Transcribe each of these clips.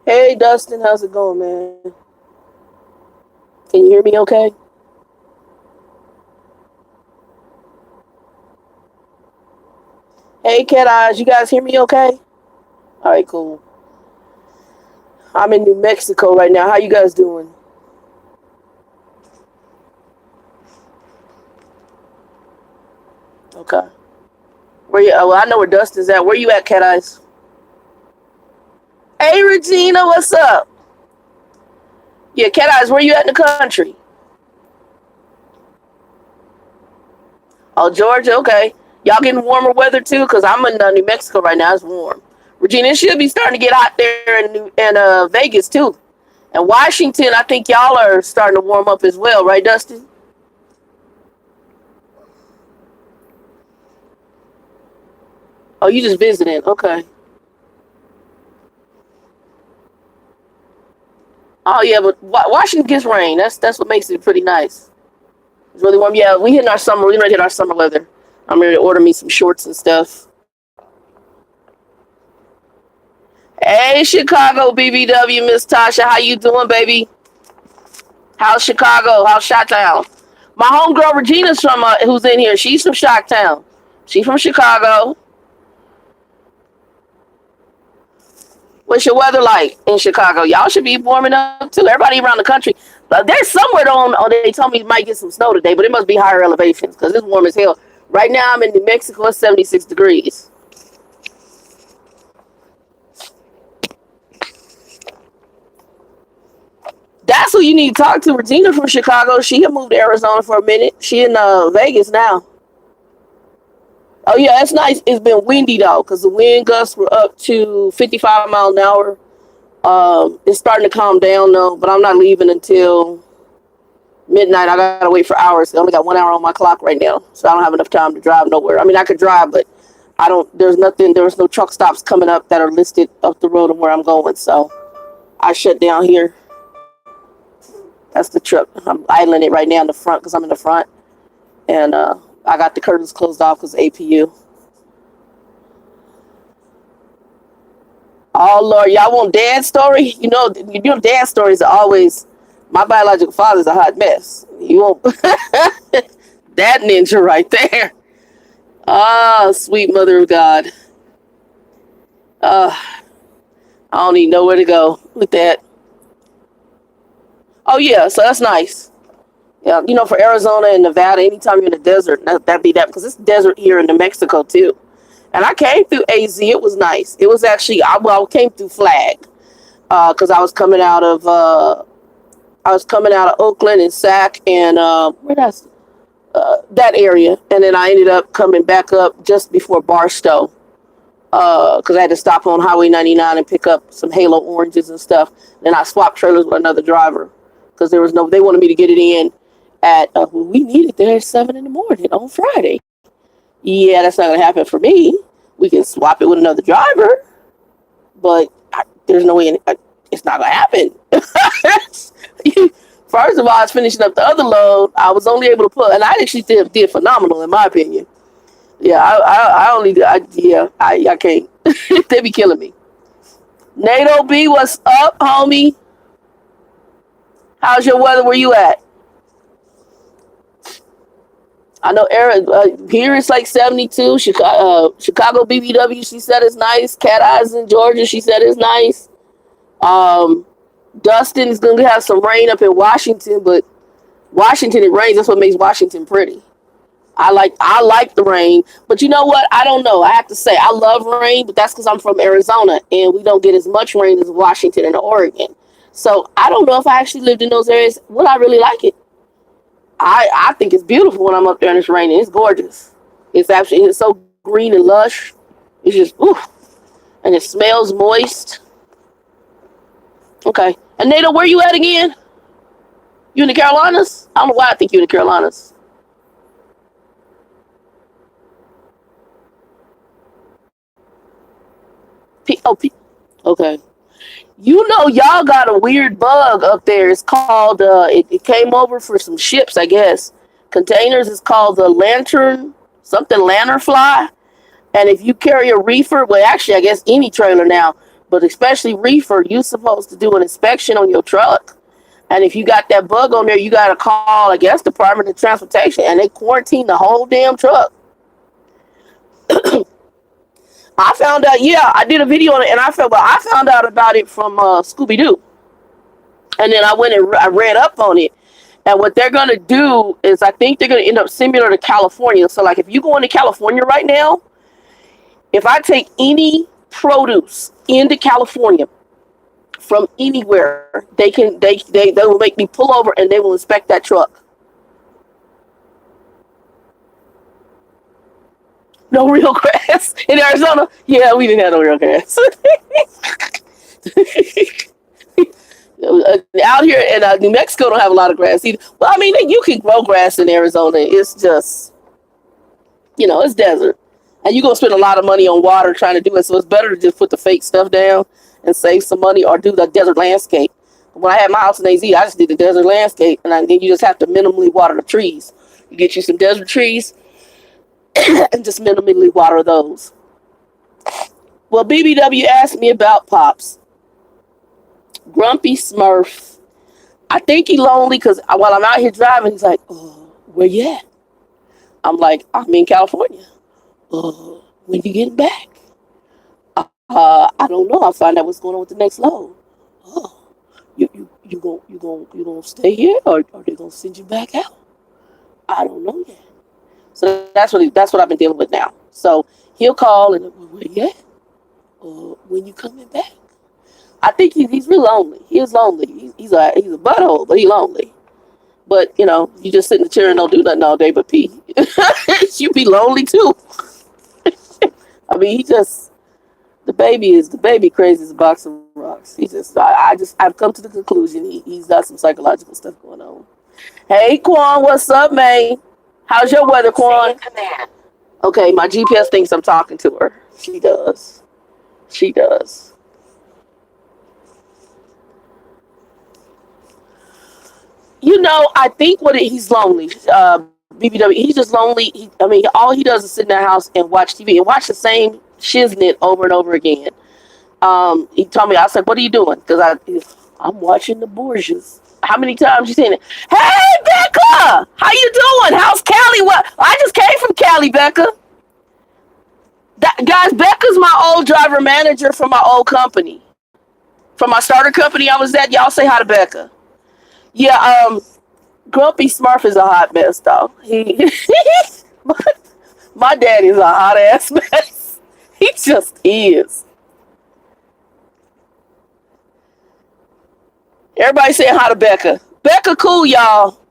Hey Dustin, how's it going, man? Can you hear me okay? Hey Cat Eyes, you guys hear me okay? Alright, cool. I'm in New Mexico right now. How you guys doing? Okay. Where you well I know where Dustin's at. Where you at, Cat Eyes? Hey Regina, what's up? Yeah, Cat Eyes, where you at in the country? Oh, Georgia, okay. Y'all getting warmer weather too? Cause I'm in New Mexico right now. It's warm. Regina, it should be starting to get hot there in Vegas too. And Washington, I think y'all are starting to warm up as well, right, Dustin? Oh, you just visiting? Okay. Oh yeah, but Washington gets rain. That's what makes it pretty nice. It's really warm. Yeah, we hitting our summer. We ready to hit our summer weather. I'm ready to order me some shorts and stuff. Hey, Chicago BBW, Miss Tasha, how you doing, baby? How's Chicago? How's Chi-Town? My homegirl Regina's from who's in here. She's from Chi-Town. She's from Chicago. What's your weather like in Chicago? Y'all should be warming up too. Everybody around the country. There's somewhere on. Oh, they told me you might get some snow today, but it must be higher elevations because it's warm as hell. Right now, I'm in New Mexico. It's 76 degrees. That's who you need to talk to. Regina from Chicago. She had moved to Arizona for a minute. She in Vegas now. Oh yeah, that's nice. It's been windy though, because the wind gusts were up to 55 mile an hour. It's starting to calm down though, but I'm not leaving until midnight. I gotta wait for hours. I only got 1 hour on my clock right now, so I don't have enough time to drive nowhere. I mean, I could drive, but I don't. There's nothing. There's no truck stops coming up that are listed up the road of where I'm going. So I shut down here. That's the truck. I'm idling it right now in the front because I'm in the front, and I got the curtains closed off because APU. Oh Lord, y'all want dad story? You know, dad stories are always. My biological father's a hot mess. You won't. That ninja right there. Ah, sweet mother of God. Uh, I don't even know where to go with that. Oh yeah, so that's nice. Yeah, for Arizona and Nevada, anytime you're in the desert, that'd be that because it's desert here in New Mexico too. And I came through AZ. It was nice. It was actually I came through Flag because I was coming out of Oakland and Sac and where that's that area, and then I ended up coming back up just before Barstow because I had to stop on Highway 99 and pick up some Halo oranges and stuff. Then I swapped trailers with another driver because there was no. They wanted me to get it in at we need it there at 7 in the morning on Friday. Yeah, that's not gonna happen for me. We can swap it with another driver, but there's no way it's not gonna happen. First of all, I was finishing up the other load. I was only able to put, and I actually did phenomenal in my opinion. Yeah, I only, I can't. They be killing me. NATO B, what's up, homie? How's your weather? Where you at? I know Aaron, here it's like 72. Chicago BBW, she said it's nice. Cat Eyes in Georgia, she said it's nice. Um, Dustin is going to have some rain up in Washington, but Washington it rains. That's what makes Washington pretty. I like the rain, but you know what? I don't know. I have to say I love rain, but that's because I'm from Arizona and we don't get as much rain as Washington and Oregon. So I don't know if I actually lived in those areas. Would I really like it? I think it's beautiful when I'm up there and it's raining. It's gorgeous. It's so green and lush. It's just ooh, and it smells moist. Okay, and Nado, where you at again? You in the Carolinas? I don't know why I think you in the Carolinas. Okay. You know, y'all got a weird bug up there. It's called. It came over for some ships, I guess. Containers. It's called the lantern something lantern fly. And if you carry a reefer, well, actually, I guess any trailer now. But especially reefer, you're supposed to do an inspection on your truck. And if you got that bug on there, you got to call, I guess, Department of Transportation, and they quarantine the whole damn truck. I found out, yeah, I did a video on it, and I found out about it from Scooby Doo, and then I went and I read up on it. And what they're gonna do is, I think they're gonna end up similar to California. So, like, if you go into California right now, if I take any produce into California from anywhere, they will make me pull over and they will inspect that truck. No real grass in Arizona. Yeah, we didn't have no real grass. Out here in New Mexico don't have a lot of grass either. Well, I mean, you can grow grass in Arizona. It's just, it's desert. And you're going to spend a lot of money on water trying to do it. So it's better to just put the fake stuff down and save some money, or do the desert landscape. When I had my house in AZ, I just did the desert landscape. And then you just have to minimally water the trees. You get you some desert trees and just minimally water those. Well, BBW asked me about Pops. Grumpy Smurf. I think he lonely because while I'm out here driving, he's like, "Oh, where you at?" I'm like, "I'm in California." When you getting back? I don't know. I'll find out what's going on with the next load. Oh, you gonna stay here, or are they gonna send you back out? I don't know yet. So that's what I've been dealing with now. So he'll call and, where you at? When you coming back? I think he's real lonely. He is lonely. He's a butthole, but he's lonely. But you just sit in the chair and don't do nothing all day but pee. You be lonely too. I mean, the baby crazy as a box of rocks. I've come to the conclusion he's got some psychological stuff going on. Hey Quan, what's up, man? How's your weather, Quan? Okay, my GPS thinks I'm talking to her. She does. I think he's lonely. BBW, he's just lonely. All he does is sit in that house and watch TV and watch the same shiznit over and over again. He told me, I said, "What are you doing?" Because I'm watching the Borgias. How many times you seen it? Hey, Becca, how you doing? How's Cali? What? I just came from Cali, Becca. Guys, Becca's my old driver manager from my old company, from my starter company I was at. Y'all say hi to Becca. Yeah, Grumpy Smurf is a hot mess, though. My daddy's a hot ass mess. He just is. Everybody saying hi to Becca. Becca, cool, y'all.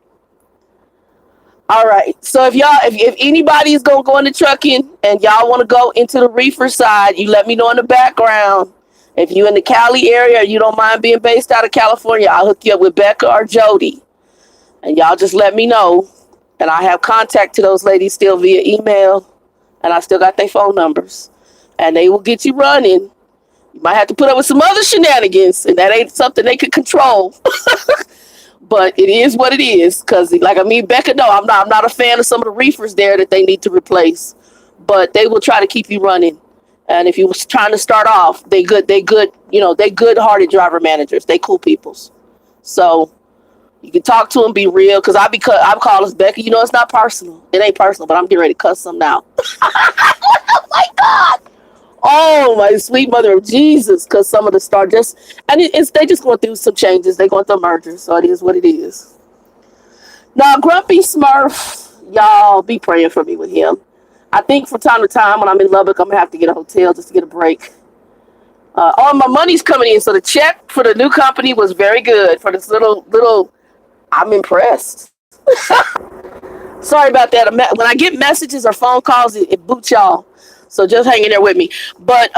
All right. So if anybody's gonna go into trucking and y'all want to go into the reefer side, you let me know in the background. If you in the Cali area, or you don't mind being based out of California, I'll hook you up with Becca or Jody. And y'all just let me know. And I have contact to those ladies still via email. And I still got their phone numbers. And they will get you running. You might have to put up with some other shenanigans. And that ain't something they could control. But it is what it is. Because, Becca, no, I'm not a fan of some of the reefers there that they need to replace. But they will try to keep you running. And if you was trying to start off, they good-hearted driver managers. They cool peoples. So you can talk to them, be real. Because I'm calling Becca. It's not personal. It ain't personal, but I'm getting ready to cuss them now. Oh, my God. Oh, my sweet mother of Jesus. Because some of the start they just going through some changes. They going through mergers. So it is what it is. Now, Grumpy Smurf, y'all be praying for me with him. I think from time to time when I'm in Lubbock, I'm going to have to get a hotel just to get a break. All my money's coming in. So the check for the new company was very good. For this little, I'm impressed. Sorry about that. When I get messages or phone calls, it boots y'all. So just hang in there with me. But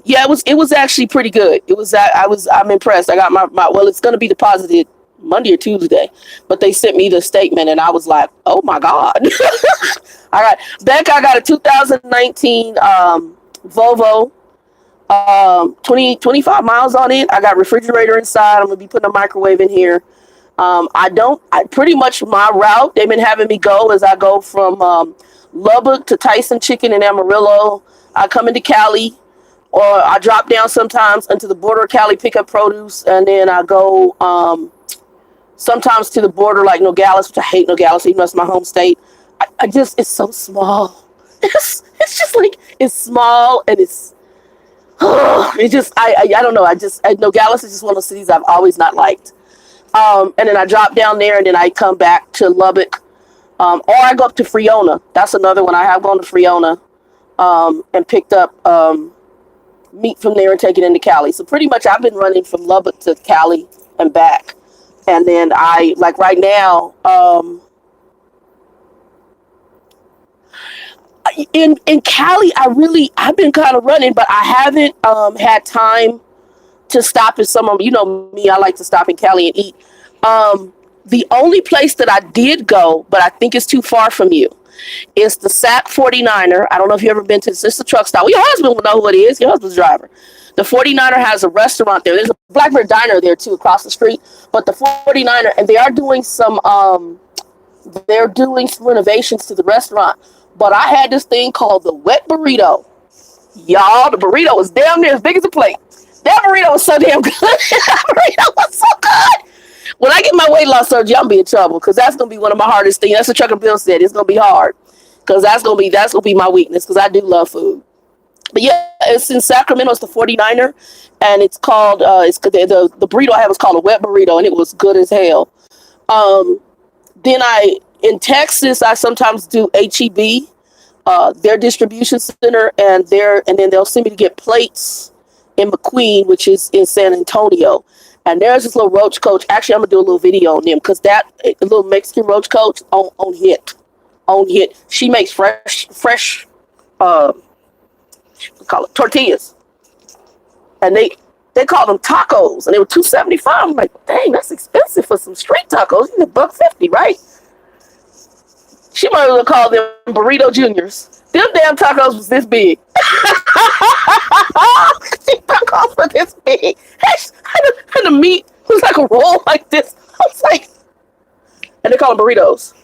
yeah, it was actually pretty good. I'm impressed. I got my it's going to be deposited Monday or Tuesday, but they sent me the statement and I was like, oh my God. All right, Becca, I got a 2019 Volvo, 25 miles on it. I got refrigerator inside. I'm gonna be putting a microwave in here. I pretty much my route they've been having me go as I go from Lubbock to Tyson Chicken in Amarillo. I come into Cali. or I drop down sometimes into the border of Cali, pick up produce, and then I go sometimes to the border like Nogales, which I hate Nogales, even though it's my home state. I just, it's so small. It's just like, it's small and it's, it just, I don't know. Nogales is just one of those cities I've always not liked. And then I drop down there and then I come back to Lubbock. Or I go up to Friona. That's another one. I have gone to Friona and picked up meat from there and taken it into Cali. So pretty much I've been running from Lubbock to Cali and back. And then I, like right now, in Cali, I've been kind of running, but I haven't had time to stop at some of, you know me, I like to stop in Cali and eat. The only place that I did go, but I think it's too far from you, is the SAP 49er. I don't know if you've ever been to this. It's a truck stop. Well, your husband will know who it is. Your husband's driver. The 49er has a restaurant there. There's a Blackbird Diner there too across the street. But the 49er, and they are doing some renovations to the restaurant. But I had this thing called the wet burrito. Y'all, the burrito was damn near as big as a plate. That burrito was so damn good. That burrito was so good. When I get my weight loss surgery, I'm gonna be in trouble because that's gonna be one of my hardest things. That's what Trucker Bill said. It's gonna be hard because that's gonna be my weakness because I do love food. But yeah, it's in Sacramento. It's the 49er, and it's called the burrito I had was called a wet burrito, and it was good as hell. Then in Texas, I sometimes do HEB, their distribution center, and then they'll send me to get plates in McQueen, which is in San Antonio. And there's this little roach coach. Actually, I'm gonna do a little video on them because that little Mexican roach coach on hit. She makes fresh call it tortillas, and they call them tacos, and they were $2.75. I'm like, dang, that's expensive for some street tacos. You need $1.50, right? She might as well call them burrito juniors. Them damn tacos was this big. Tacos were this big. And the meat was like a roll like this. I was like, and they call them burritos.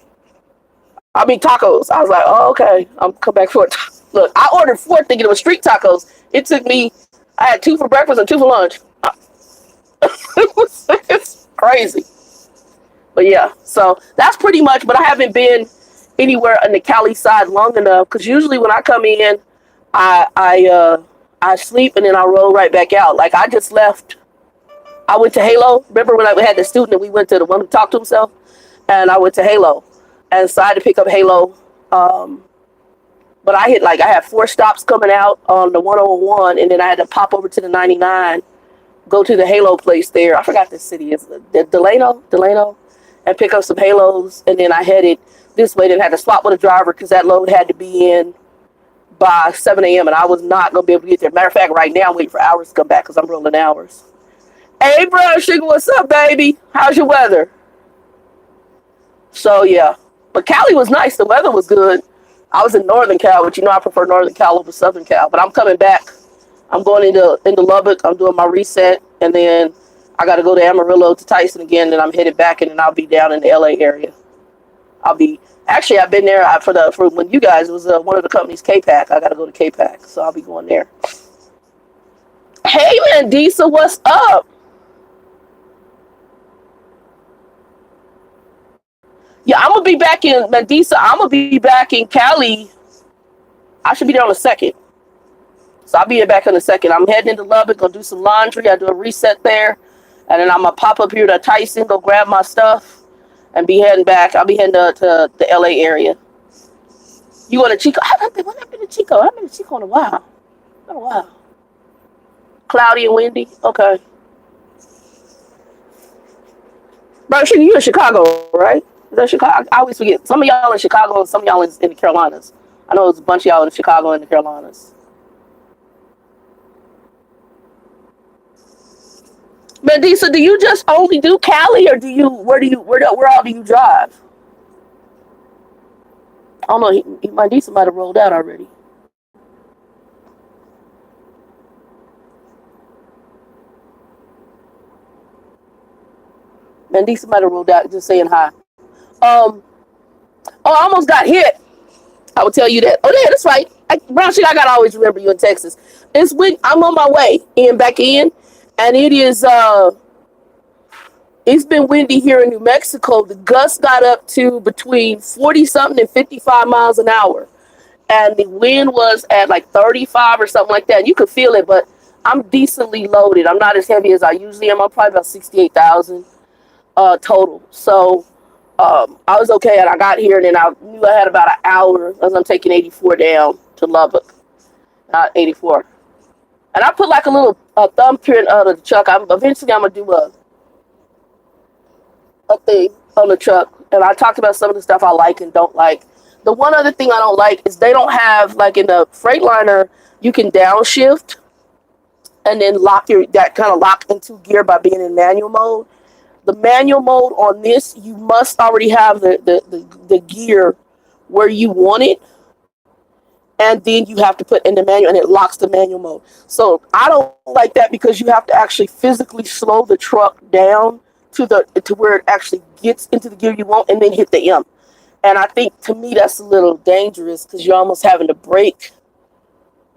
I mean tacos. I was like, oh, okay. I'm come back for it. Look, I ordered 4 thinking it was street tacos. It took me, I had 2 for breakfast and 2 for lunch. It's crazy. But yeah, so that's pretty much, but I haven't been anywhere on the Cali side long enough because usually when I come in, I sleep and then I roll right back out. Like I just left. I went to Halo. Remember when I had the student and we went to the one who talked to himself, and I went to Halo and decided to pick up Halo. But I had 4 stops coming out on the 101, and then I had to pop over to the 99, go to the Halo place there. I forgot the city is Delano, and pick up some Halos, and then I headed this way. Then had to swap with a driver because that load had to be in by 7 a.m. and I was not gonna be able to get there. Matter of fact, right now I'm waiting for hours to come back because I'm rolling hours. Hey, bro, sugar, what's up, baby? How's your weather? So yeah, but Cali was nice. The weather was good. I was in Northern Cal, but I prefer Northern Cal over Southern Cal. But I'm coming back. I'm going into Lubbock. I'm doing my reset, and then I got to go to Amarillo to Tyson again. Then I'm headed back, and then I'll be down in the LA area. I've been there for when you guys, it was one of the companies, K-Pack. I got to go to K-Pack, so I'll be going there. Hey, Mandisa, what's up? Yeah, I'm going to be back in Mandisa. I'm going to be back in Cali. I should be there on the 2nd. So I'll be back on the 2nd. I'm heading into Lubbock, going to do some laundry. I do a reset there. And then I'm going to pop up here to Tyson, go grab my stuff, and be heading back. I'll be heading to the LA area. You going to Chico? When I've been to Chico? I haven't been to Chico in a while. Cloudy and windy? Okay. Bro, you in Chicago, right? Is that Chicago? I always forget. Some of y'all in Chicago and some of y'all in the Carolinas. I know there's a bunch of y'all in Chicago and the Carolinas. Mandisa, do you just only do Cali, or where all do you drive? I don't know. Mandisa might have rolled out already. Mandisa might have rolled out just saying hi. I almost got hit. I will tell you that. Oh, yeah, that's right. Brown shit, I gotta always remember you in Texas. It's when I'm on my way back in, and it is it's been windy here in New Mexico. The gusts got up to between 40 something and 55 miles an hour, and the wind was at like 35 or something like that. And you could feel it, but I'm decently loaded. I'm not as heavy as I usually am. I'm probably about 68,000 total. So I was okay, and I got here, and then I knew I had about an hour as I'm taking 84 down to Lubbock, not 84. And I put like a little thumbprint of the truck. Eventually I'm gonna do a thing on the truck, and I talked about some of the stuff I like and don't like. The one other thing I don't like is they don't have, like in the Freightliner, you can downshift and then that kind of lock into gear by being in manual mode. The manual mode on this, you must already have the gear where you want it, and then you have to put in the manual, and it locks the manual mode. So I don't like that because you have to actually physically slow the truck down to where it actually gets into the gear you want, and then hit the M. And I think, to me, that's a little dangerous because you're almost having to brake.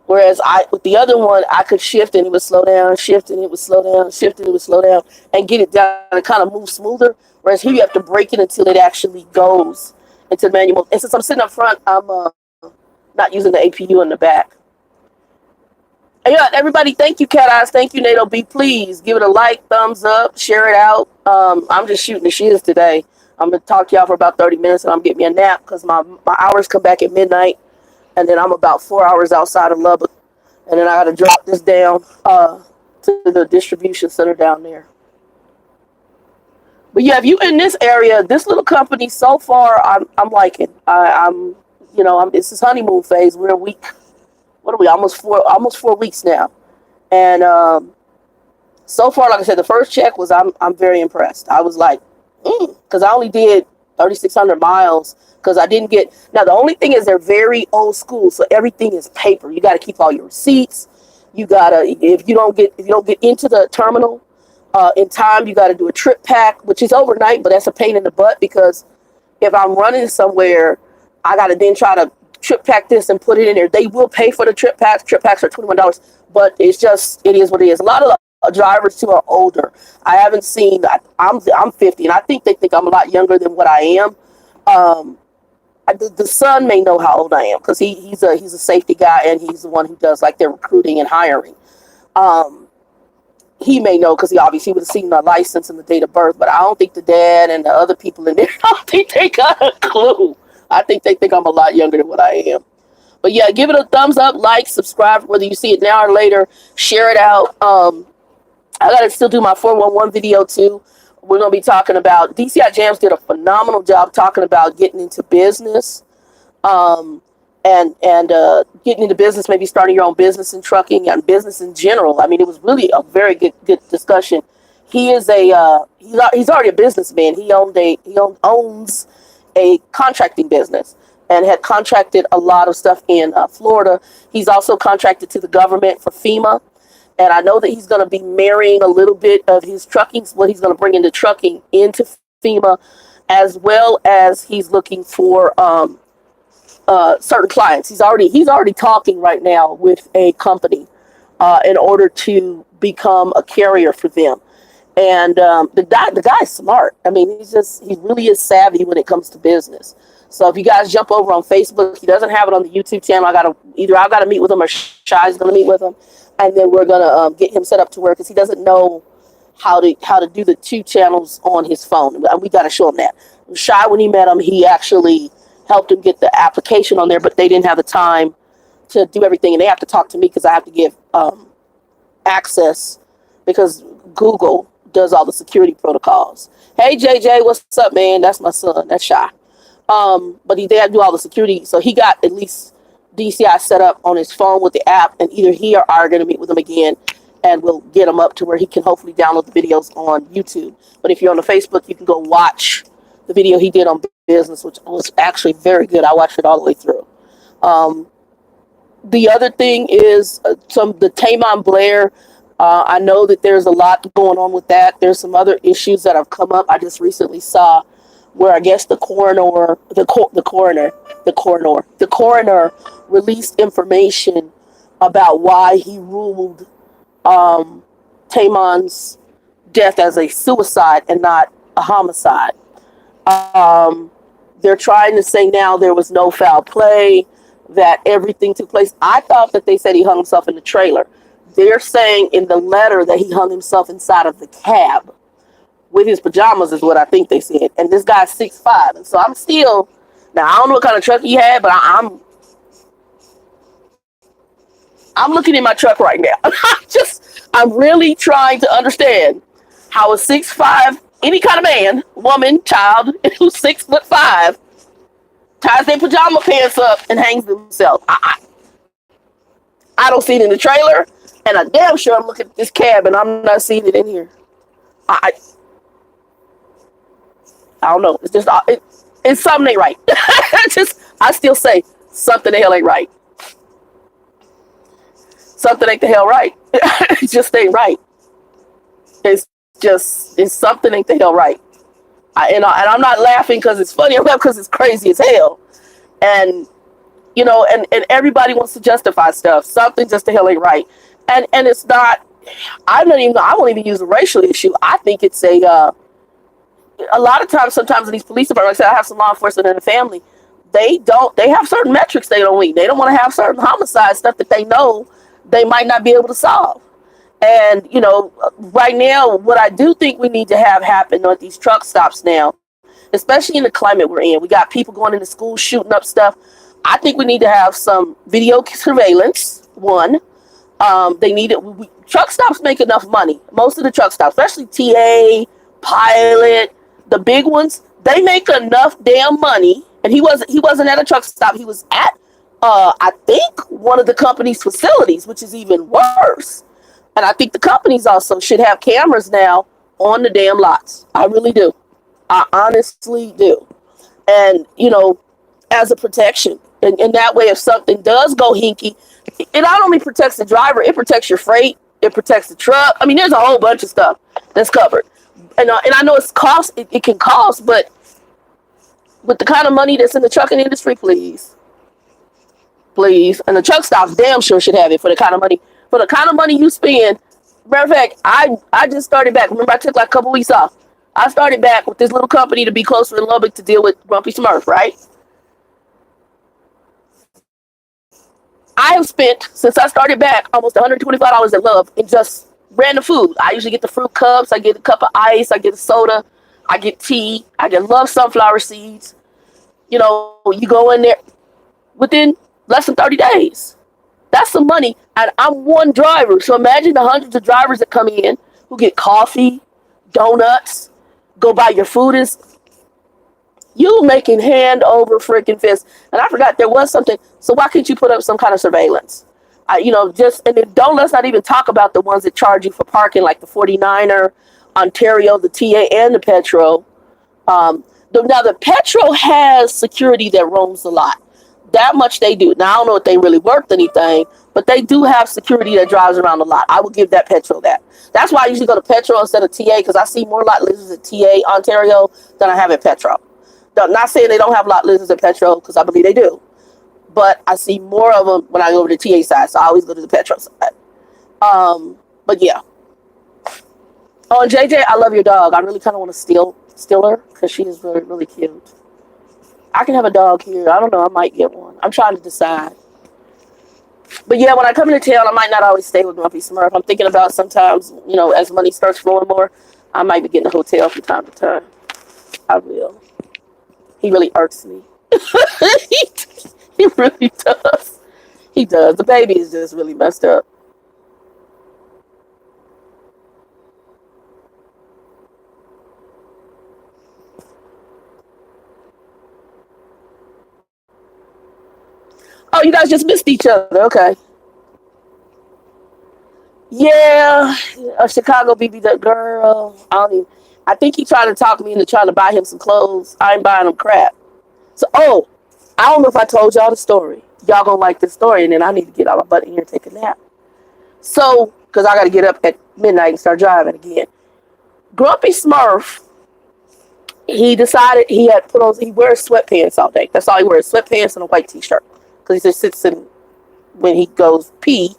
Whereas with the other one, I could shift and it would slow down, shift and it would slow down, shift and it would slow down, and get it down and kind of move smoother. Whereas here you have to brake it until it actually goes into the manual mode. And since I'm sitting up front, I'm not using the APU in the back. And yeah, everybody, thank you, Cat Eyes. Thank you, NATO B. Please give it a like, thumbs up, share it out. I'm just shooting the shiz today. I'm going to talk to y'all for about 30 minutes, and I'm getting me a nap because my hours come back at midnight. And then I'm about 4 hours outside of Lubbock. And then I got to drop this down to the distribution center down there. But yeah, if you in this area, this little company, so far, I'm liking. This is honeymoon phase. We're a week. What are we? Almost 4 weeks now. And so far, like I said, the first check was I'm very impressed. I was like, because I only did 3,600 miles because I didn't get. Now the only thing is they're very old school, so everything is paper. You got to keep all your receipts. You gotta if you don't get into the terminal in time, you got to do a trip pack, which is overnight, but that's a pain in the butt because if I'm running somewhere, I got to then try to trip pack this and put it in there. They will pay for the trip packs. Trip packs are $21, but it is what it is. A lot of drivers too are older. I haven't seen that. I'm 50, and I think they think I'm a lot younger than what I am. The son may know how old I am because he's a safety guy, and he's the one who does like their recruiting and hiring. He may know because he obviously would have seen my license and the date of birth, but I don't think the dad and the other people in there, I don't think they got a clue. I think they think I'm a lot younger than what I am. But yeah, give it a thumbs up, like, subscribe, whether you see it now or later, share it out. I got to still do my 411 video too. We're going to be talking about, DCI Jams did a phenomenal job talking about getting into business, and getting into business, maybe starting your own business in trucking and business in general. I mean, it was really a very good discussion. He is he's already a businessman. He owns a contracting business and had contracted a lot of stuff in Florida. He's also contracted to the government for FEMA. And I know that he's going to be marrying a little bit of his trucking, what he's going to bring into trucking into FEMA, as well as he's looking for certain clients. He's already talking right now with a company in order to become a carrier for them. And the guy's smart. I mean, he really is savvy when it comes to business. So if you guys jump over on Facebook, he doesn't have it on the YouTube channel. I've got to meet with him, or Shi's going to meet with him. And then we're gonna get him set up to work because he doesn't know how to do the 2 channels on his phone. And we got to show him that. Shy, when he met him, he actually helped him get the application on there, but they didn't have the time to do everything, and they have to talk to me because I have to give access because Google does all the security protocols. Hey JJ, what's up, man? That's my son. That's Shy. But they have to do all the security, so he got at least DCI set up on his phone with the app, and either he or I are going to meet with him again, and we'll get him up to where he can hopefully download the videos on YouTube. But if you're on the Facebook, you can go watch the video he did on business, which was actually very good. I watched it all the way through. The other thing is the Tamon Blair. I know that there's a lot going on with that. There's some other issues that have come up. I just recently saw where I guess the coroner released information about why he ruled Tamon's death as a suicide and not a homicide. Um, they're trying to say now there was no foul play, that everything took place. I thought that they said he hung himself in the trailer. They're saying in the letter that he hung himself inside of the cab with his pajamas, is what I think they said. And this guy's 6'5", and so I'm still, now I don't know what kind of truck he had, but I'm looking in my truck right now. I'm really trying to understand how a 6'5", any kind of man, woman, child who's 6'5", ties their pajama pants up and hangs themselves. I don't see it in the trailer, and I'm damn sure I'm looking at this cab and I'm not seeing it in here. I don't know. It's just it's something ain't right. I still say something the hell ain't right. Something ain't the hell right. It just ain't right. It's something ain't the hell right. And I'm not laughing because it's funny. I'm laughing because it's crazy as hell. And and everybody wants to justify stuff. Something just the hell ain't right. And it's not. I won't even use a racial issue. I think it's a lot of times, sometimes in these police departments, like I said, I have some law enforcement in the family. They have certain metrics they don't meet. They don't want to have certain homicide stuff that they know they might not be able to solve. And, right now, what I do think we need to have happen at these truck stops now, especially in the climate we're in, we got people going into school shooting up stuff. I think we need to have some video surveillance, one. They need it. Truck stops make enough money. Most of the truck stops, especially TA, Pilot, the big ones, they make enough damn money. And he wasn't at a truck stop. He was at, I think, one of the company's facilities, which is even worse. And I think the companies also should have cameras now on the damn lots. I really do. I honestly do. And, as a protection. And in that way, if something does go hinky, it not only protects the driver, it protects your freight, it protects the truck. I mean, there's a whole bunch of stuff that's covered. And I know it can cost, but with the kind of money that's in the trucking industry, please. And the truck stops damn sure should have it for the kind of money you spend. Matter of fact, I just started back. Remember, I took like a couple weeks off. I started back with this little company to be closer in Lubbock to deal with Grumpy Smurf, right? I have spent, since I started back, almost $125 at Love in just random food. I usually get the fruit cups, I get a cup of ice, I get a soda, I get tea, I get love sunflower seeds. You go in there within less than 30 days. That's some money. And I'm one driver. So imagine the hundreds of drivers that come in who get coffee, donuts, go buy your food. You making hand over freaking fist. And I forgot there was something. So why can't you put up some kind of surveillance? And then let's not even talk about the ones that charge you for parking, like the 49er, Ontario, the TA, and the Petro. Now the Petro has security that roams a lot. That much they do. Now I don't know if they really worked anything, but they do have security that drives around a lot. I will give that Petro that. That's why I usually go to Petro instead of TA, because I see more lot lizards at TA, Ontario, than I have at Petro. Not saying they don't have lot lizards at Petro, because I believe they do. But I see more of them when I go over to the TA side, so I always go to the Petro side. But yeah. Oh, and JJ, I love your dog. I really kind of want to steal her, because she is really, really cute. I can have a dog here. I don't know. I might get one. I'm trying to decide. But yeah, when I come into town, I might not always stay with Grumpy Smurf. I'm thinking about sometimes, as money starts flowing more, I might be getting a hotel from time to time. I will. He really irks me. He really does. He does. The baby is just really messed up. Oh, you guys just missed each other. Okay. Yeah, a Chicago BB that girl. I think he tried to talk me into trying to buy him some clothes. I ain't buying him crap. So, I don't know if I told y'all the story. Y'all gonna like this story, and then I need to get out my butt in here and take a nap. So, because I got to get up at midnight and start driving again. Grumpy Smurf He decided he wears sweatpants all day. That's all he wears, sweatpants and a white t-shirt. Because he just sits in, when he goes pee,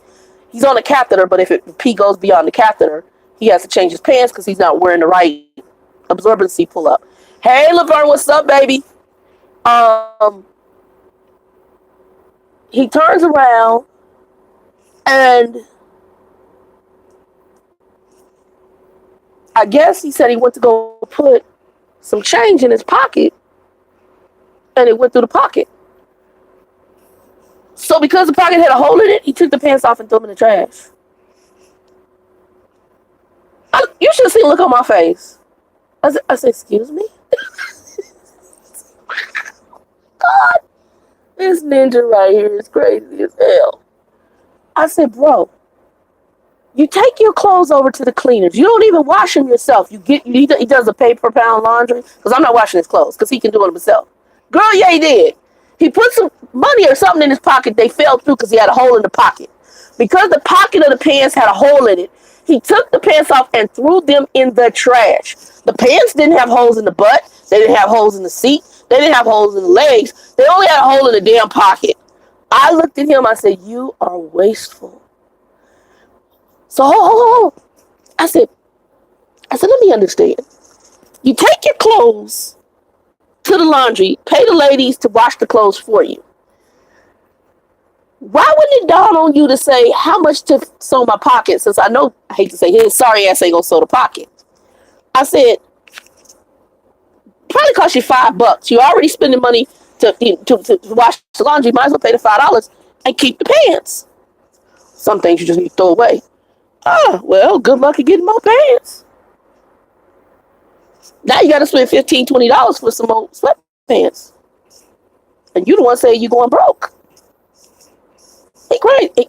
he's on a catheter, but if pee goes beyond the catheter, he has to change his pants because he's not wearing the right absorbency pull up. Hey, Laverne, what's up, baby? Um, he turns around and I guess he said he went to go put some change in his pocket and it went through the pocket. So because the pocket had a hole in it, he took the pants off and threw them in the trash. You should have seen the look on my face. I said, excuse me? God, this ninja right here is crazy as hell. I said, bro, you take your clothes over to the cleaners. You don't even wash them yourself. He does a pay per pound laundry because I'm not washing his clothes because he can do it himself. Girl, yeah, he did. He put some money or something in his pocket. They fell through because he had a hole in the pocket. Because the pocket of the pants had a hole in it, he took the pants off and threw them in the trash. The pants didn't have holes in the butt. They didn't have holes in the seat. They didn't have holes in the legs. They only had a hole in the damn pocket. I looked at him. I said, you are wasteful. So I said, let me understand. You take your clothes to the laundry, pay the ladies to wash the clothes for you. Why wouldn't it dawn on you to say how much to sew my pocket? Since I know, I hate to say, his sorry ass ain't gonna sew the pocket. I said, probably cost you $5. You already spending money to wash the laundry. Might as well pay the $5 and keep the pants. Some things you just need to throw away. Oh, well, good luck at getting more pants. Now you got to spend $15, $20 for some more sweatpants. And you the one say you going broke. He crazy.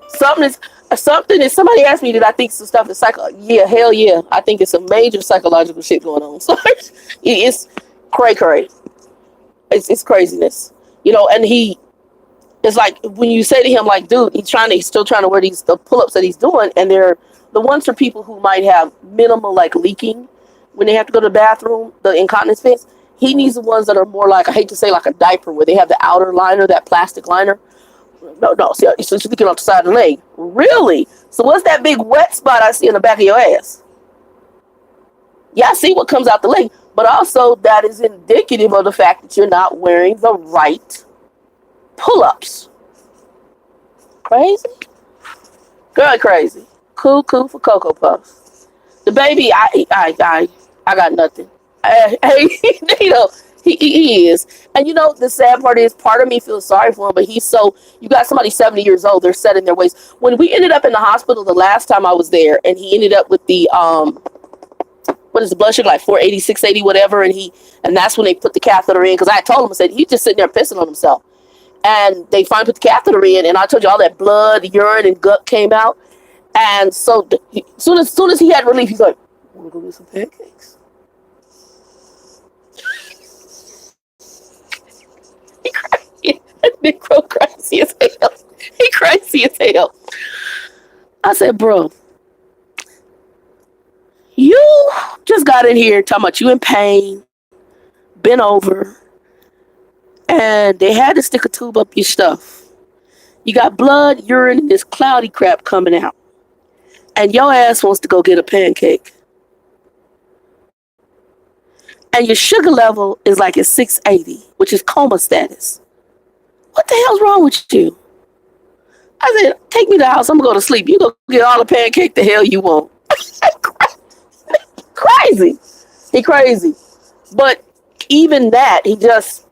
Something is, somebody asked me, did I think some stuff is yeah, hell yeah. I think it's a major psychological shit going on. So it's cray. It's craziness. You know, and it's like when you say to him, like, dude, he's still trying to wear the pull-ups that he's doing, and they're the ones for people who might have minimal like leaking when they have to go to the bathroom, the incontinence pants. He needs the ones that are more like, I hate to say like a diaper, where they have the outer liner, that plastic liner. No, see, it's just looking off the side of the leg. Really? So what's that big wet spot I see in the back of your ass? Yeah, I see what comes out the leg, but also that is indicative of the fact that you're not wearing the right pull-ups. Crazy? Girl, crazy. Cool for Cocoa Puffs. The baby, I got nothing. Hey, you know, he is. And you know, the sad part is, part of me feels sorry for him, but you got somebody 70 years old, they're set in their ways. When we ended up in the hospital the last time I was there, and he ended up with the, what is the blood sugar, like 480, 680, whatever, and that's when they put the catheter in, because I told him, I said, he's just sitting there pissing on himself. And they finally put the catheter in, and I told you all that blood, urine, and gut came out. And so, soon as he had relief, he's like, I want to go get some pancakes. That Negro crazy as hell. He crazy as hell. I said, bro, you just got in here talking about you in pain, bent over, and they had to stick a tube up your stuff. You got blood, urine, and this cloudy crap coming out. And your ass wants to go get a pancake. And your sugar level is like at 680, which is coma status. What the hell's wrong with you? I said, take me to the house. I'm going to go to sleep. You go get all the pancake the hell you want. Crazy. He crazy. But even that, he just,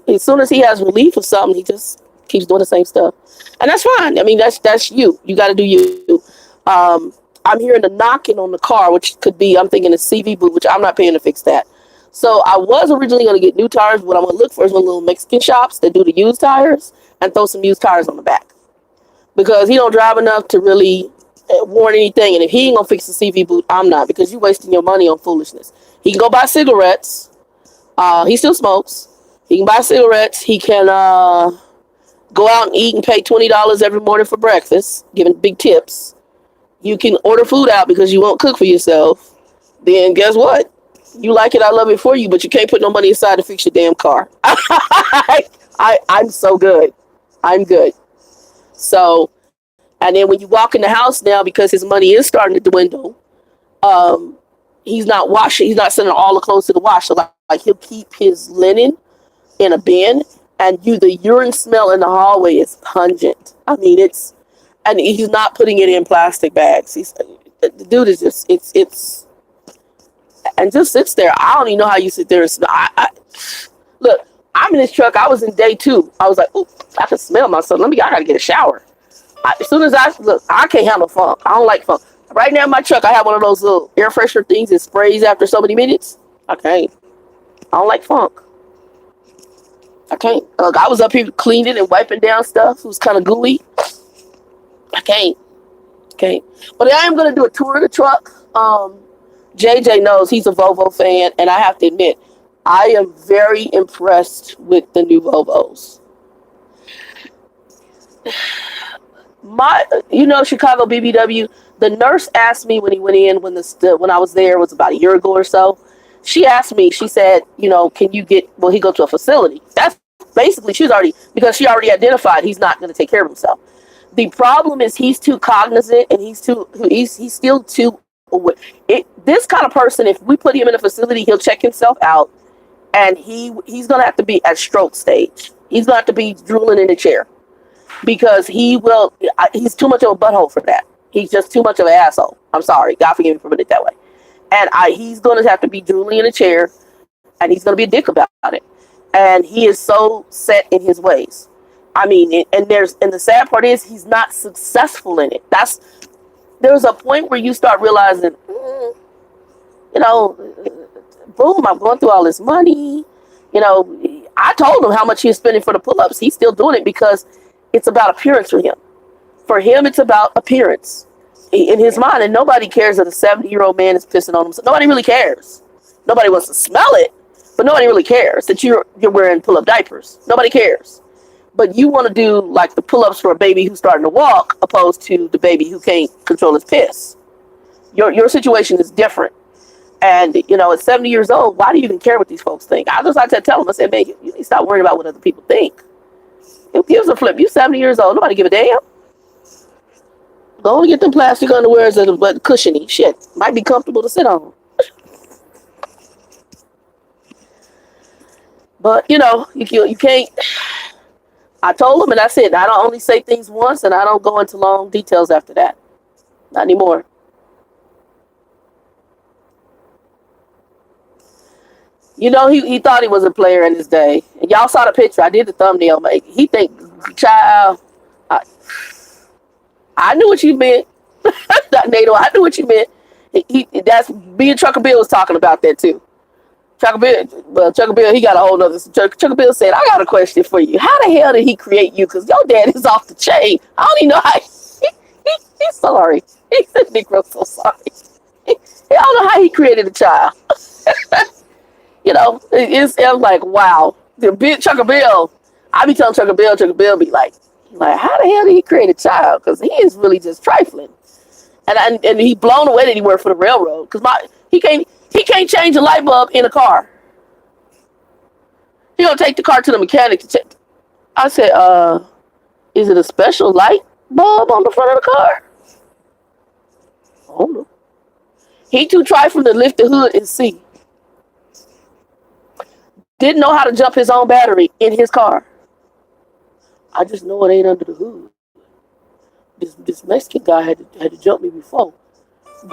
as soon as he has relief of something, he just keeps doing the same stuff. And that's fine. I mean, that's you. You got to do you. I'm hearing the knocking on the car, which could be, I'm thinking a CV boot, which I'm not paying to fix that. So I was originally going to get new tires. What I'm going to look for is one of the little Mexican shops that do the used tires and throw some used tires on the back. Because he don't drive enough to really warn anything. And if he ain't going to fix the CV boot, I'm not. Because you're wasting your money on foolishness. He can go buy cigarettes. He still smokes. He can buy cigarettes. He can go out and eat and pay $20 every morning for breakfast, giving big tips. You can order food out because you won't cook for yourself. Then guess what? You like it, I love it for you, but you can't put no money aside to fix your damn car. I'm so good. I'm good. So, and then when you walk in the house now, because his money is starting to dwindle, um, he's not washing. He's not sending all the clothes to the wash. So like he'll keep his linen in a bin, and the urine smell in the hallway is pungent. I mean, and he's not putting it in plastic bags. The dude is just and just sits there. I don't even know how you sit there and smell. Look. I'm in this truck. I was in day 2. I was like, ooh, I can smell myself. I gotta get a shower. As soon as I can't handle funk. I don't like funk. Right now in my truck, I have one of those little air freshener things that sprays after so many minutes. I can't. I don't like funk. I can't. Look, I was up here cleaning and wiping down stuff. It was kind of gooey. I can't. But I am going to do a tour of the truck. JJ knows he's a Volvo fan, and I have to admit, I am very impressed with the new Volvos. Chicago BBW, the nurse asked me when he went in, when I was there, it was about a year ago or so. She asked me, she said, can you will he go to a facility? That's basically, because she already identified he's not going to take care of himself. The problem is he's too cognizant, and he's still too, this kind of person, if we put him in a facility, he'll check himself out, and he's going to have to be at stroke stage. He's going to have to be drooling in the chair. Because he's too much of a butthole for that. He's just too much of an asshole. I'm sorry. God forgive me for putting it that way. And he's going to have to be drooling in a chair, and he's going to be a dick about it. And he is so set in his ways. I mean, and the sad part is he's not successful in it. There's a point where you start realizing, boom, I'm going through all this money. I told him how much he was spending for the pull-ups. He's still doing it because it's about appearance for him. For him, it's about appearance in his mind. And nobody cares that a 70-year-old man is pissing on himself. Nobody really cares. Nobody wants to smell it, but nobody really cares that you're wearing pull-up diapers. Nobody cares. But you want to do like the pull-ups for a baby who's starting to walk, opposed to the baby who can't control his piss. Your situation is different. And, at 70 years old, why do you even care what these folks think? I just like to tell them, I said, man, you need to stop worrying about what other people think. Who gives a flip? You 70 years old. Nobody give a damn. Go and get them plastic underwears but cushiony. Shit. Might be comfortable to sit on. But, you can't. I told them, and that's it. I don't only say things once, and I don't go into long details after that. Not anymore. He thought he was a player in his day. And y'all saw the picture. I did the thumbnail. He think, child, I knew what you meant. NATO, I knew what you meant. That's me and Trucker Bill was talking about that too. Trucker Bill, he got a whole nother. Trucker Bill said, I got a question for you. How the hell did he create you? Because your dad is off the chain. I don't even know how. He's sorry. He said, Negro, so sorry. I don't know how he created a child. I'm like, wow. The big Trucker Bill, I be telling Trucker Bill be like, how the hell did he create a child? Because he is really just trifling. And he blown away that he worked for the railroad. Because he can't change a light bulb in a car. He gonna take the car to the mechanic to check. I said, is it a special light bulb on the front of the car? I don't know. He too trifling to lift the hood and see. Didn't know how to jump his own battery in his car. I just know it ain't under the hood. This Mexican guy had to jump me before.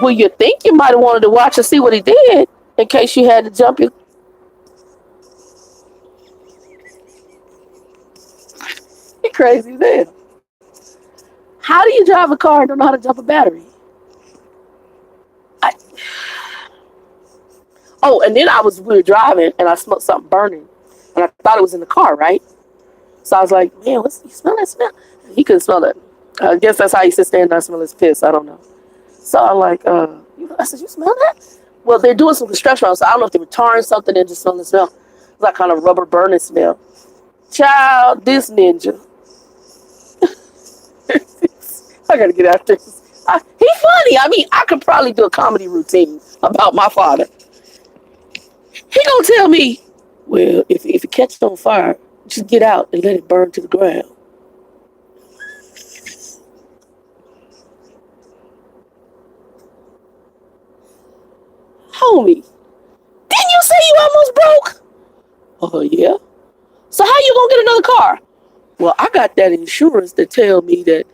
Well, you think you might have wanted to watch and see what he did in case you had to jump you. He crazy then. How do you drive a car and don't know how to jump a battery? And then we were driving and I smelled something burning. And I thought it was in the car, right? So I was like, man, you smell that smell? He couldn't smell it. I guess that's how he sits there and not smell his piss. I don't know. So I'm like, I said, you smell that? Well, they're doing some construction, so I don't know if they were tarring something and just smelling the smell. It's like kind of rubber burning smell. Child, this ninja. I gotta get out there. He's funny. I mean, I could probably do a comedy routine about my father. He gonna tell me, well, if it catches on fire, just get out and let it burn to the ground. Homie, didn't you say you almost broke? Oh, yeah. So how you gonna get another car? Well, I got that insurance that tell me that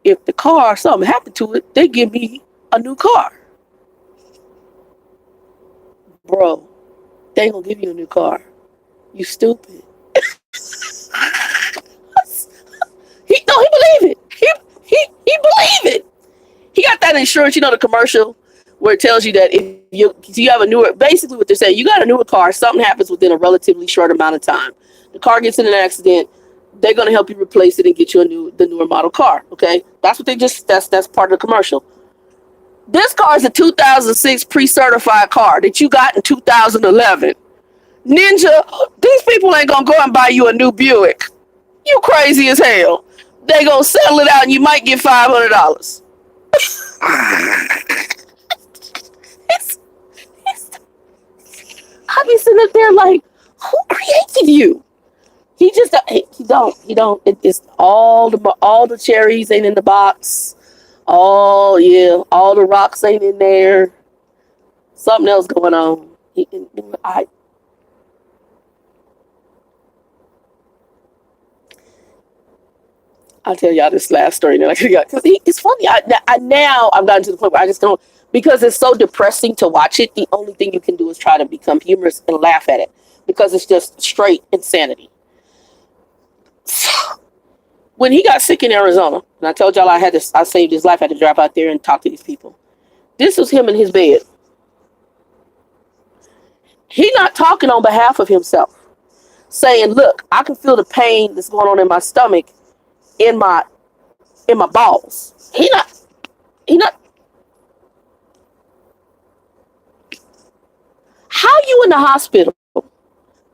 if the car, something happened to it, they give me a new car. Bro, they ain't gonna give you a new car. You stupid. He believe it. He believe it. He got that insurance, the commercial where it tells you that if you have a newer, basically what they're saying, you got a newer car, something happens within a relatively short amount of time. The car gets in an accident, they're gonna help you replace it and get you the newer model car. Okay, that's what that's part of the commercial. This car is a 2006 pre-certified car that you got in 2011. Ninja, these people ain't gonna go and buy you a new Buick. You crazy as hell. They gonna settle it out and you might get $500. it's, it's, I be sitting up there like, who created you? He don't. It's all the cherries ain't in the box. Oh yeah, all the rocks ain't in there. Something else going on. I I'll tell y'all this last story that I could got because it's funny. Now I've gotten to the point where I just don't, because it's so depressing to watch it. The only thing you can do is try to become humorous and laugh at it because it's just straight insanity. When he got sick in Arizona, and I told y'all I saved his life. I had to drive out there and talk to these people. This was him in his bed. He not talking on behalf of himself, saying, "Look, I can feel the pain that's going on in my stomach, in my balls." He not. How you in the hospital?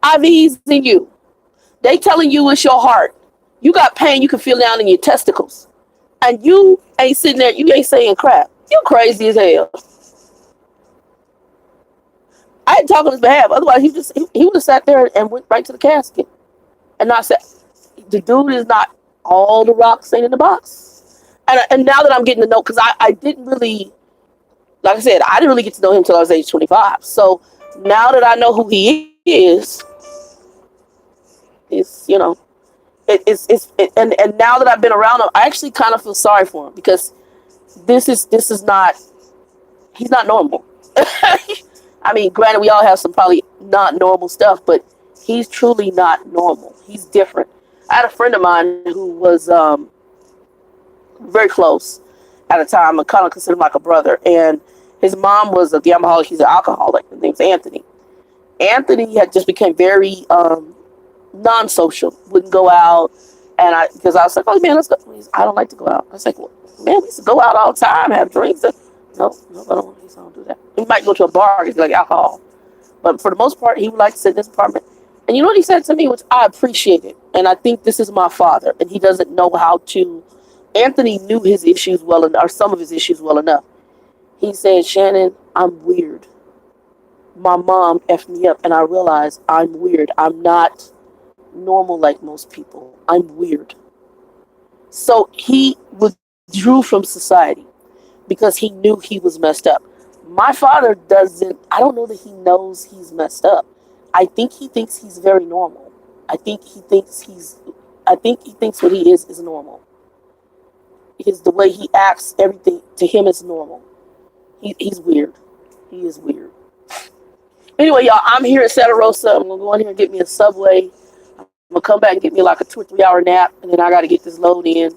IVs in you. They telling you it's your heart. You got pain you can feel down in your testicles. And you ain't sitting there, you ain't saying crap. You crazy as hell. I didn't talk on his behalf. Otherwise, he would have sat there and went right to the casket. And not said, the dude is not all the rocks ain't in the box. And now that I'm getting to know, because I didn't really, like I said, I didn't really get to know him until I was age 25. So now that I know who he is, it's, and now that I've been around him, I actually kind of feel sorry for him because this is not, he's not normal. I mean, granted, we all have some probably not normal stuff, but he's truly not normal. He's different. I had a friend of mine who was very close at a time. I kind of consider him like a brother. And his mom was a gamaholic. He's an alcoholic. His name's Anthony. Anthony had just became very non-social. Wouldn't go out. And because I was like, oh, man, let's go. I don't like to go out. I was like, well, man, we used to go out all the time, have drinks. No, I don't do that. He might go to a bar and get like alcohol. But for the most part, he would like to sit in his apartment. And you know what he said to me, which I appreciated. And I think this is my father, and he doesn't know how to. Anthony knew his issues well enough, or some of his issues well enough. He said, Shannon, I'm weird. My mom effed me up, and I realized I'm weird. I'm not normal like most people. I'm weird. So he withdrew from society because he knew he was messed up. My father doesn't, I don't know that he knows he's messed up. I think he thinks he's very normal. I think he thinks what he is normal. The way he acts, everything to him is normal. He's weird. He is weird. Anyway, y'all, I'm here in Santa Rosa. I'm going to go in here and get me a Subway. I'm going to come back and get me like a 2 or 3 hour nap, and then I got to get this load in.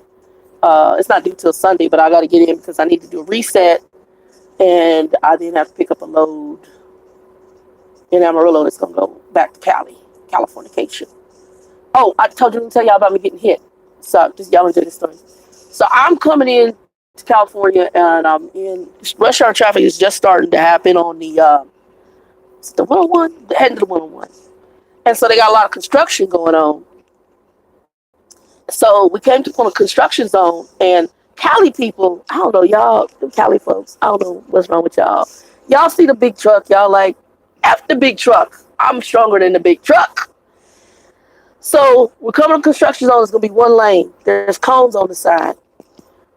It's not due till Sunday, but I got to get in because I need to do a reset, and I then have to pick up a load in Amarillo that's going to go back to Cali, Californication. Oh, I told you to tell y'all about me getting hit. So just y'all enjoy this story. So I'm coming in to California, and I'm in rush hour traffic is just starting to happen on the 101, heading to the 101. And so they got a lot of construction going on. So we came to a construction zone, and Cali people, I don't know, y'all, them Cali folks, I don't know what's wrong with y'all. Y'all see the big truck, y'all like, F the big truck. I'm stronger than the big truck. So we're coming to construction zone. It's gonna be one lane. There's cones on the side.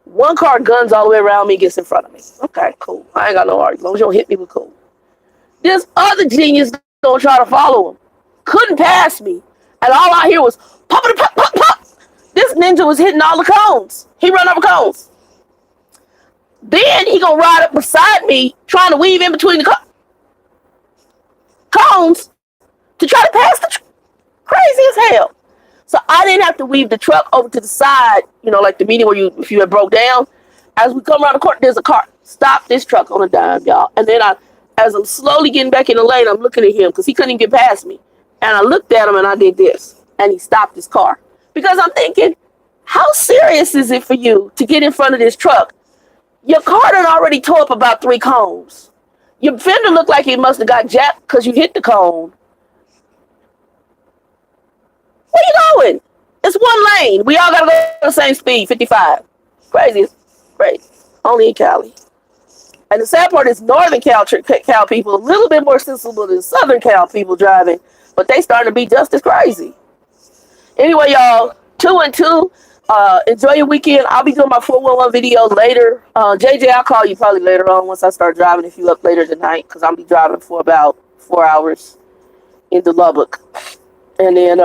One car guns all the way around me, gets in front of me. Okay, cool. I ain't got no argument. As long as you don't hit me, we're cool. This other genius gonna try to follow him. Couldn't pass me. And all I hear was pop, pop, pop, pop. This ninja was hitting all the cones. He run over cones. Then he gonna ride up beside me, trying to weave in between the cones to try to pass the crazy as hell. So I didn't have to weave the truck over to the side, you know, like the median where if you had broke down. As we come around the corner, there's a car. Stop this truck on a dime, y'all. And then as I'm slowly getting back in the lane, I'm looking at him because he couldn't even get past me. And I looked at him and I did this. And he stopped his car. Because I'm thinking, how serious is it for you to get in front of this truck? Your car done already tore up about 3 cones. Your fender looked like it must have got jacked because you hit the cone. Where you going? It's one lane. We all gotta go at the same speed, 55. Crazy. Crazy. Only in Cali. And the sad part is Northern Cal people a little bit more sensible than Southern Cal people driving, but they starting to be just as crazy. Anyway, y'all, 2 and 2. Enjoy your weekend. I'll be doing my 411 video later. JJ, I'll call you probably later on once I start driving if you up later tonight, because I'll be driving for about 4 hours into Lubbock. And then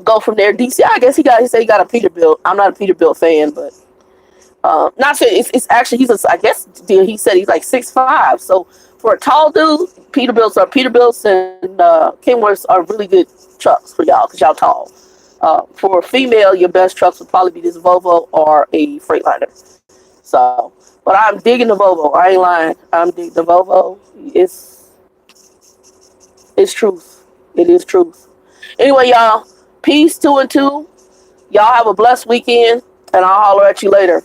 go from there. DC, I guess he said he got a Peterbilt. I'm not a Peterbilt fan, but not sure. It's actually I guess he said he's like 6'5". So for a tall dude, Peterbilts and Kenworths are really good trucks for y'all because y'all tall. For a female, your best trucks would probably be this Volvo or a Freightliner. So, but I'm digging the Volvo. I ain't lying. I'm digging the Volvo. It's truth. It is truth. Anyway, y'all, peace, 2 and 2. Y'all have a blessed weekend, and I'll holler at you later.